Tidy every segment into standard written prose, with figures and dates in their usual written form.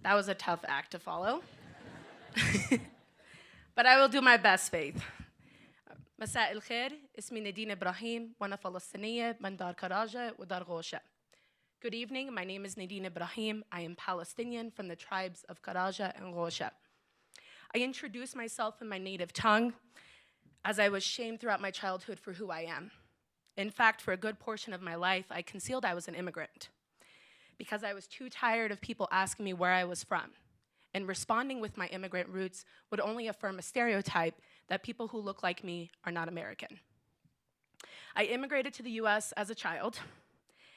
That was a tough act to follow. But I will do my best, Faith. مساء الخير اسمي نادين إبراهيم وأنا فلسطينية من دار كراجة ودار غوشة. Good evening, my name is Nadeen Ibrahim. I am Palestinian from the tribes of Karaja and Ghosha. I introduce myself in my native tongue as I was shamed throughout my childhood for who I am. In fact, for a good portion of my life, I concealed I was an immigrant because I was too tired of people asking me where I was from. And responding with my immigrant roots would only affirm a stereotype that people who look like me are not American. I immigrated to the US as a child,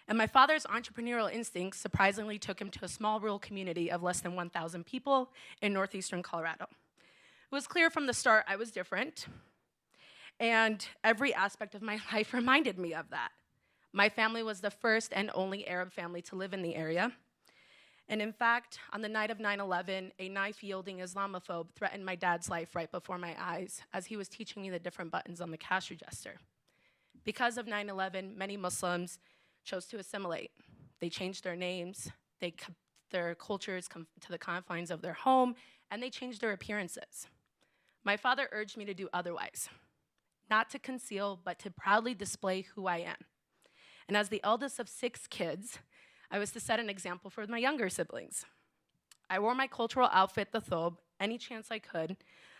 and my father's entrepreneurial instincts surprisingly took him to a small rural community of less than 1,000 people in northeastern Colorado. It was clear from the start I was different, and every aspect of my life reminded me of that. My family was the first and only Arab family to live in the area. And in fact, on the night of 9/11, a knife-wielding Islamophobe threatened my dad's life right before my eyes as he was teaching me the different buttons on the cash register. Because of 9/11, many Muslims chose to assimilate. They changed their names, they kept their cultures to the confines of their home, and they changed their appearances. My father urged me to do otherwise, not to conceal, but to proudly display who I am. And as the eldest of 6 kids, I was to set an example for my younger siblings. I wore my cultural outfit, the thobe, any chance I could.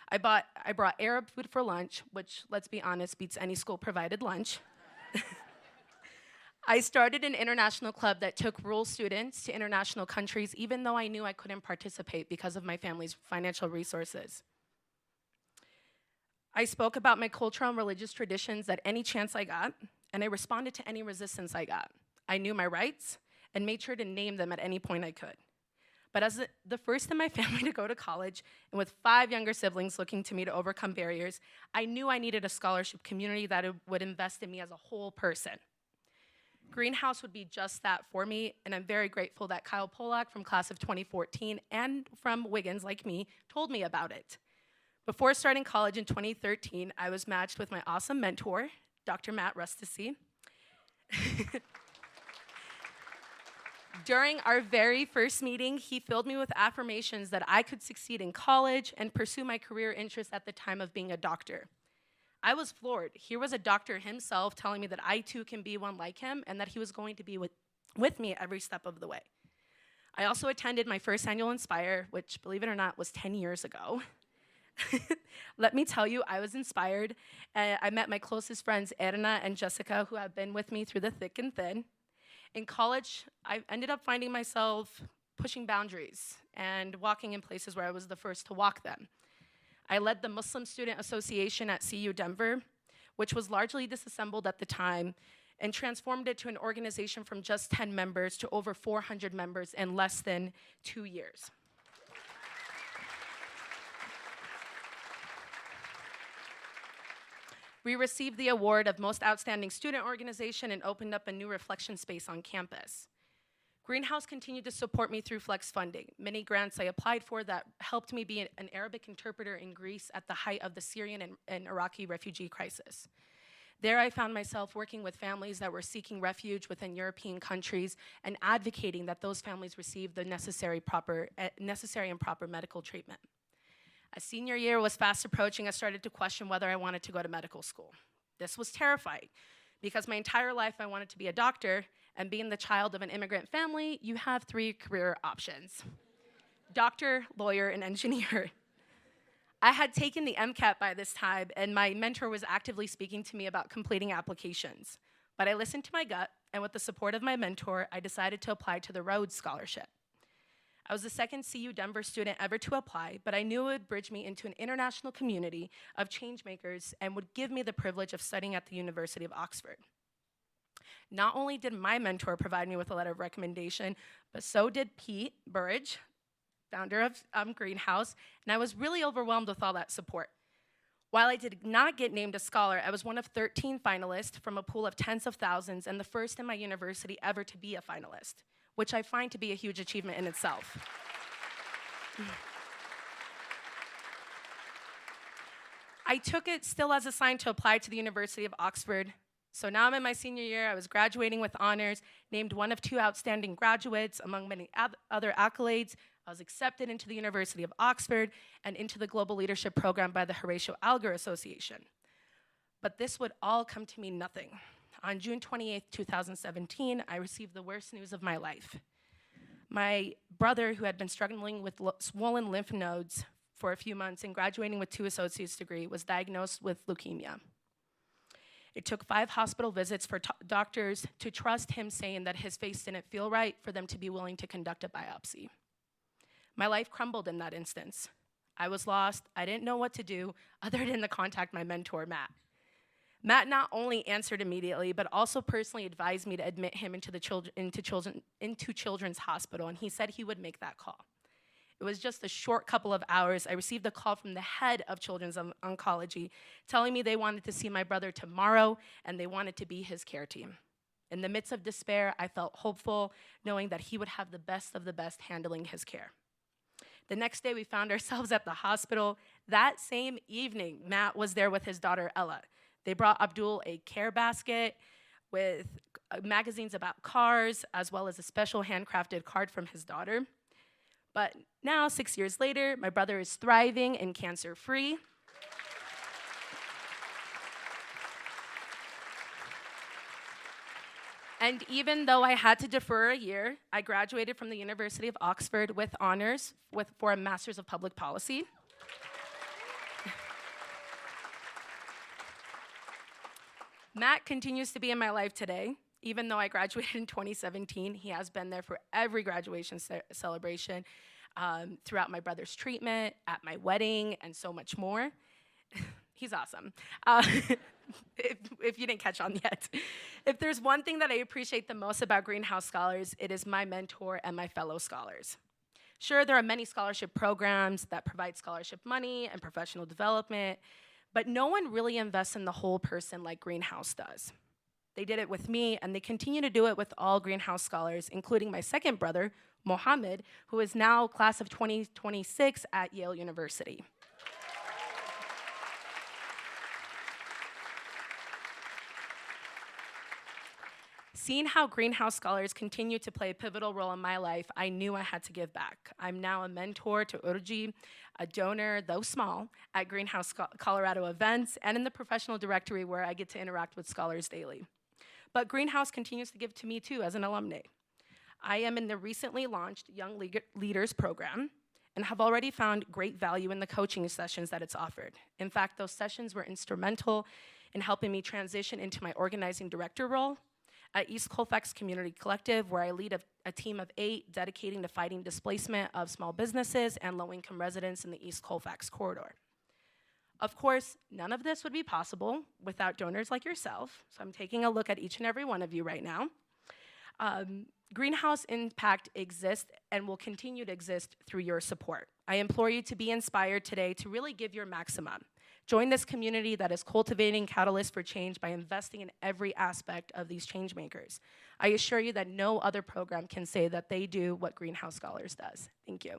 I brought Arab food for lunch, which, let's be honest, beats any school-provided lunch. I started an international club that took rural students to international countries, even though I knew I couldn't participate because of my family's financial resources. I spoke about my cultural and religious traditions at any chance I got, and I responded to any resistance I got. I knew my rights and made sure to name them at any point I could. But as the first in my family to go to college, and with 5 younger siblings looking to me to overcome barriers, I knew I needed a scholarship community that would invest in me as a whole person. Greenhouse would be just that for me, and I'm very grateful that Kyle Polak from class of 2014 and from Wiggins, like me, told me about it. Before starting college in 2013, I was matched with my awesome mentor, Dr. Matt Rustasy. During our very first meeting, he filled me with affirmations that I could succeed in college and pursue my career interest at the time of being a doctor. I was floored. Here was a doctor himself telling me that I too can be one like him and that he was going to be with me every step of the way. I also attended my first annual Inspire, which, believe it or not, was 10 years ago. Let me tell you, I was inspired. I met my closest friends, Erna and Jessica, who have been with me through the thick and thin. In college, I ended up finding myself pushing boundaries and walking in places where I was the first to walk them. I led the Muslim Student Association at CU Denver, which was largely disassembled at the time, and transformed it to an organization from just 10 members to over 400 members in less than 2 years. We received the award of Most Outstanding Student Organization and opened up a new reflection space on campus. Greenhouse continued to support me through flex funding, many grants I applied for that helped me be an Arabic interpreter in Greece at the height of the Syrian and Iraqi refugee crisis. There I found myself working with families that were seeking refuge within European countries and advocating that those families receive the necessary and proper medical treatment. As senior year was fast approaching, I started to question whether I wanted to go to medical school. This was terrifying because my entire life I wanted to be a doctor, and being the child of an immigrant family, you have 3 career options: doctor, lawyer, and engineer. I had taken the MCAT by this time, and my mentor was actively speaking to me about completing applications. But I listened to my gut, and with the support of my mentor, I decided to apply to the Rhodes Scholarship. I was the second CU Denver student ever to apply, but I knew it would bridge me into an international community of changemakers and would give me the privilege of studying at the University of Oxford. Not only did my mentor provide me with a letter of recommendation, but so did Pete Burridge, founder of Greenhouse, and I was really overwhelmed with all that support. While I did not get named a scholar, I was one of 13 finalists from a pool of tens of thousands and the first in my university ever to be a finalist, which I find to be a huge achievement in itself. I took it still as a sign to apply to the University of Oxford. So now I'm in my senior year, I was graduating with honors, named one of 2 outstanding graduates among many other accolades. I was accepted into the University of Oxford and into the Global Leadership Program by the Horatio Alger Association. But this would all come to mean nothing. On June 28th, 2017, I received the worst news of my life. My brother, who had been struggling with swollen lymph nodes for a few months and graduating with 2 associate's degrees, was diagnosed with leukemia. It took 5 hospital visits for doctors to trust him saying that his face didn't feel right for them to be willing to conduct a biopsy. My life crumbled in that instance. I was lost. I didn't know what to do other than to contact my mentor, Matt. Matt not only answered immediately, but also personally advised me to admit him into Children's Hospital, and he said he would make that call. It was just a short couple of hours. I received a call from the head of Children's Oncology telling me they wanted to see my brother tomorrow, and they wanted to be his care team. In the midst of despair, I felt hopeful, knowing that he would have the best of the best handling his care. The next day, we found ourselves at the hospital. That same evening, Matt was there with his daughter, Ella. They brought Abdul a care basket with magazines about cars, as well as a special handcrafted card from his daughter. But now, 6 years later, my brother is thriving and cancer-free. And even though I had to defer a year, I graduated from the University of Oxford with honors for a Master's of Public Policy. Matt continues to be in my life today. Even though I graduated in 2017, he has been there for every graduation celebration, throughout my brother's treatment, at my wedding, and so much more. He's awesome, if you didn't catch on yet. If there's one thing that I appreciate the most about Greenhouse Scholars, it is my mentor and my fellow scholars. Sure, there are many scholarship programs that provide scholarship money and professional development, but no one really invests in the whole person like Greenhouse does. They did it with me, and they continue to do it with all Greenhouse Scholars, including my second brother, Mohammed, who is now class of 2026 at Yale University. Seeing how Greenhouse Scholars continue to play a pivotal role in my life, I knew I had to give back. I'm now a mentor to Urji, a donor, though small, at Greenhouse Colorado events, and in the professional directory where I get to interact with scholars daily. But Greenhouse continues to give to me too as an alumni. I am in the recently launched Young Leaders program and have already found great value in the coaching sessions that it's offered. In fact, those sessions were instrumental in helping me transition into my organizing director role at East Colfax Community Collective, where I lead a team of 8 dedicating to fighting displacement of small businesses and low-income residents in the East Colfax corridor. Of course, none of this would be possible without donors like yourself, so I'm taking a look at each and every one of you right now. Greenhouse Impact exists and will continue to exist through your support. I implore you to be inspired today to really give your maximum. Join this community that is cultivating catalysts for change by investing in every aspect of these change makers. I assure you that no other program can say that they do what Greenhouse Scholars does. Thank you.